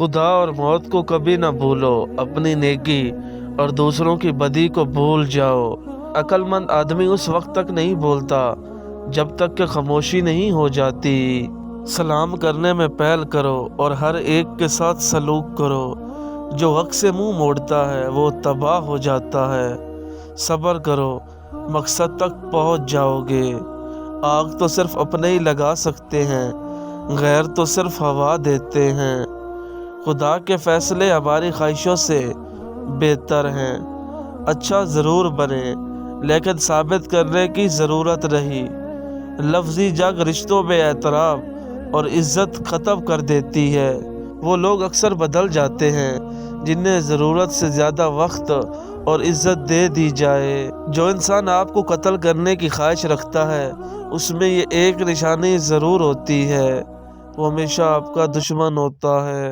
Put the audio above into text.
खुदा और मौत को कभी ना भूलो, अपनी नेकी और दूसरों की बदी को भूल जाओ। अक्लमंद आदमी उस वक्त तक नहीं बोलता जब तक कि खामोशी नहीं हो जाती। सलाम करने में पहल करो और हर एक के साथ सलूक करो। जो हक से मुंह मोड़ता है वो तबाह हो जाता है। सब्र करो, मकसद तक पहुंच जाओगे। आग तो सिर्फ अपने ही लगा सकते हैं, गैर तो सिर्फ हवा देते हैं। खुदा के फैसले हमारी ख्वाहिशों से बेहतर हैं। अच्छा ज़रूर बने, लेकिन साबित करने की ज़रूरत रही। लफ्ज़ी जंग रिश्तों में एतराफ़ और इज़्ज़त ख़त्म कर देती है। वो लोग अक्सर बदल जाते हैं जिन्हें ज़रूरत से ज़्यादा वक्त और इज़्ज़त दे दी जाए। जो इंसान आपको कत्ल करने की ख्वाहिश रखता है, उसमें ये एक निशानी ज़रूर होती है, वो हमेशा आपका दुश्मन होता है।